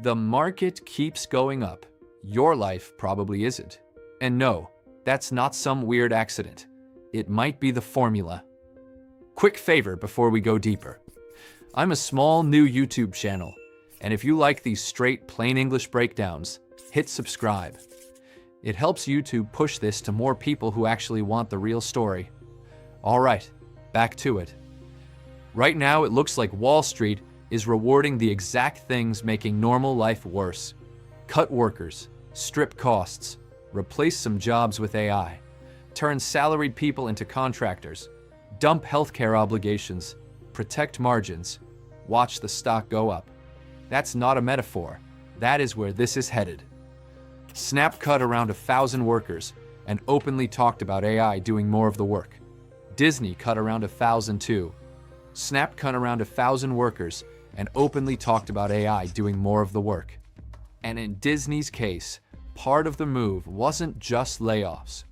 The market keeps going up. Your life probably isn't. And no, that's not some weird accident. It might be the formula. Quick favor before we go deeper. I'm a small new YouTube channel, and if you like these straight plain English breakdowns, hit subscribe. It helps YouTube push this to more people who actually want the real story. All right, back to it. Right now it looks like Wall Street is rewarding the exact things making normal life worse. Cut workers, strip costs, replace some jobs with AI, turn salaried people into contractors, dump healthcare obligations, protect margins, watch the stock go up. That's not a metaphor. That is where this is headed. Snap cut around 1,000 workers and openly talked about AI doing more of the work. Disney cut around 1,000 too. Snap cut around 1,000 workers and openly talked about AI doing more of the work. And in Disney's case, part of the move wasn't just layoffs.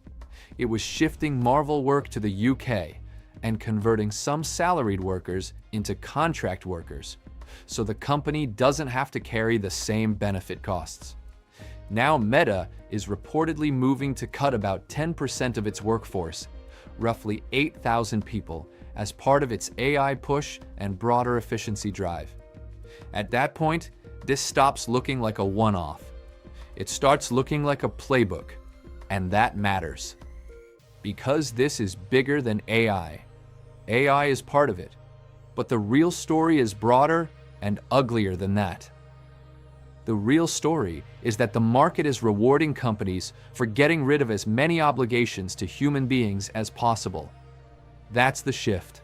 It was shifting Marvel work to the UK and converting some salaried workers into contract workers, so the company doesn't have to carry the same benefit costs. Now Meta is reportedly moving to cut about 10% of its workforce, roughly 8,000 people, as part of its AI push and broader efficiency drive. At that point, this stops looking like a one-off. It starts looking like a playbook, and that matters. Because this is bigger than AI. AI is part of it, but the real story is broader and uglier than that. The real story is that the market is rewarding companies for getting rid of as many obligations to human beings as possible. That's the shift.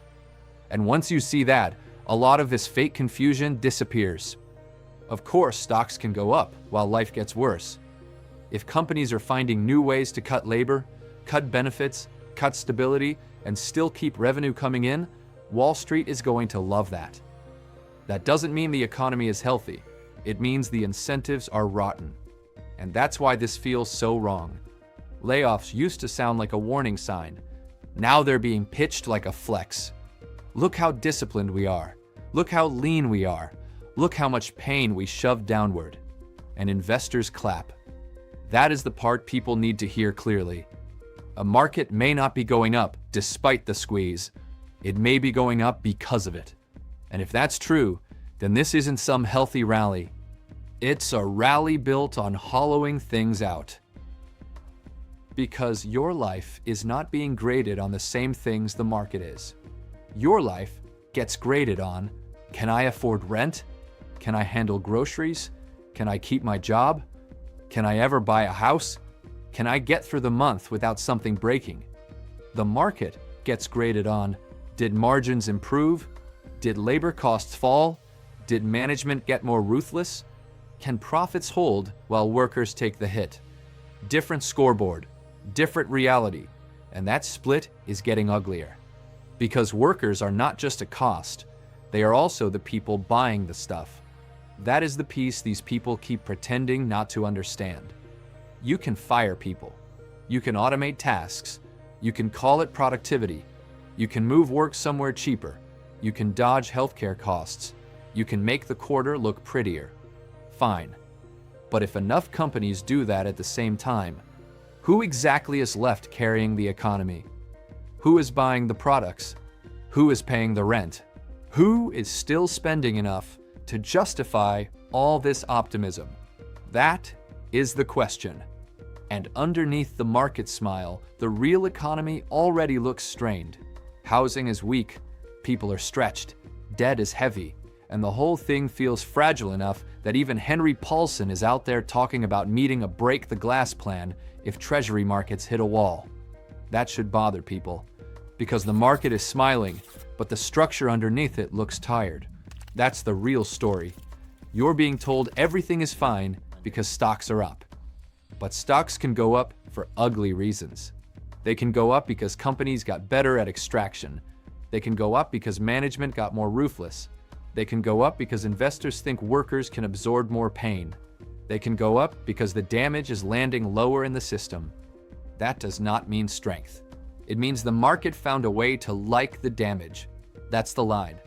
And once you see that, a lot of this fake confusion disappears. Of course, stocks can go up while life gets worse. If companies are finding new ways to cut labor, cut benefits, cut stability, and still keep revenue coming in, Wall Street is going to love that. That doesn't mean the economy is healthy. It means the incentives are rotten. And that's why this feels so wrong. Layoffs used to sound like a warning sign. Now they're being pitched like a flex. Look how disciplined we are. Look how lean we are. Look how much pain we shoved downward. And investors clap. That is the part people need to hear clearly. A market may not be going up despite the squeeze. It may be going up because of it. And if that's true, then this isn't some healthy rally. It's a rally built on hollowing things out. Because your life is not being graded on the same things the market is. Your life gets graded on, can I afford rent? Can I handle groceries? Can I keep my job? Can I ever buy a house? Can I get through the month without something breaking? The market gets graded on, did margins improve? Did labor costs fall? Did management get more ruthless? Can profits hold while workers take the hit? Different scoreboard, different reality, and that split is getting uglier. Because workers are not just a cost, they are also the people buying the stuff. That is the piece these people keep pretending not to understand. You can fire people. You can automate tasks. You can call it productivity. You can move work somewhere cheaper. You can dodge healthcare costs. You can make the quarter look prettier. Fine. But if enough companies do that at the same time, who exactly is left carrying the economy? Who is buying the products? Who is paying the rent? Who is still spending enough to justify all this optimism? That is the question. And underneath the market smile, the real economy already looks strained. Housing is weak, people are stretched, debt is heavy, and the whole thing feels fragile enough that even Henry Paulson is out there talking about meeting a break-the-glass plan if treasury markets hit a wall. That should bother people, because the market is smiling, but the structure underneath it looks tired. That's the real story. You're being told everything is fine because stocks are up. But stocks can go up for ugly reasons. They can go up because companies got better at extraction. They can go up because management got more ruthless. They can go up because investors think workers can absorb more pain. They can go up because the damage is landing lower in the system. That does not mean strength. It means the market found a way to like the damage. That's the line.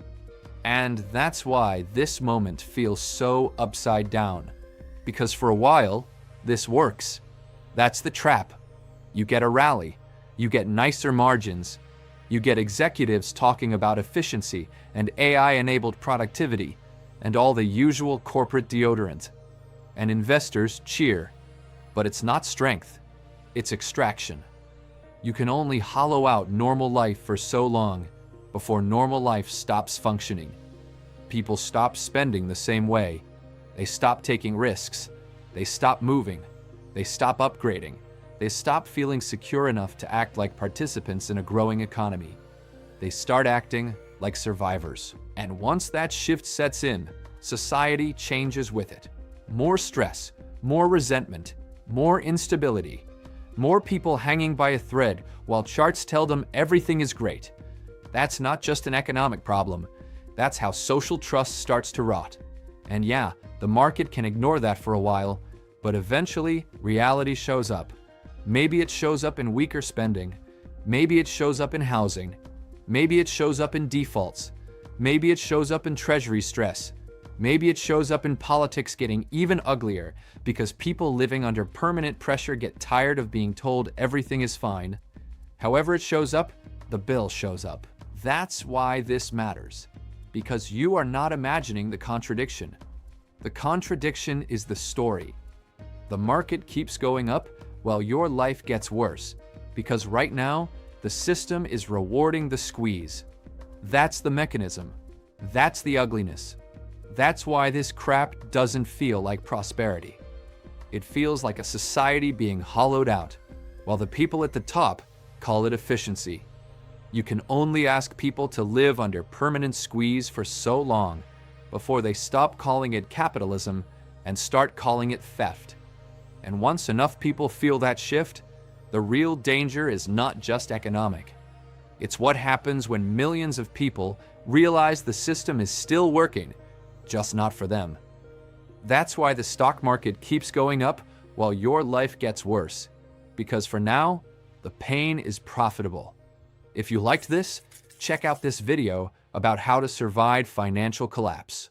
And that's why this moment feels so upside down. Because for a while, this works. That's the trap. You get a rally, you get nicer margins, you get executives talking about efficiency and AI-enabled productivity, and all the usual corporate deodorant. And investors cheer. But it's not strength, it's extraction. You can only hollow out normal life for so long before normal life stops functioning. People stop spending the same way. They stop taking risks. They stop moving. They stop upgrading. They stop feeling secure enough to act like participants in a growing economy. They start acting like survivors. And once that shift sets in, society changes with it. More stress, more resentment, more instability, more people hanging by a thread while charts tell them everything is great. That's not just an economic problem. That's how social trust starts to rot. And yeah, the market can ignore that for a while, but eventually reality shows up. Maybe it shows up in weaker spending. Maybe it shows up in housing. Maybe it shows up in defaults. Maybe it shows up in treasury stress. Maybe it shows up in politics getting even uglier because people living under permanent pressure get tired of being told everything is fine. However it shows up, the bill shows up. That's why this matters. Because you are not imagining the contradiction. The contradiction is the story. The market keeps going up while your life gets worse. Because right now, the system is rewarding the squeeze. That's the mechanism. That's the ugliness. That's why this crap doesn't feel like prosperity. It feels like a society being hollowed out, while the people at the top call it efficiency. You can only ask people to live under permanent squeeze for so long before they stop calling it capitalism and start calling it theft. And once enough people feel that shift, the real danger is not just economic. It's what happens when millions of people realize the system is still working, just not for them. That's why the stock market keeps going up while your life gets worse. Because for now, the pain is profitable. If you liked this, check out this video about how to survive financial collapse.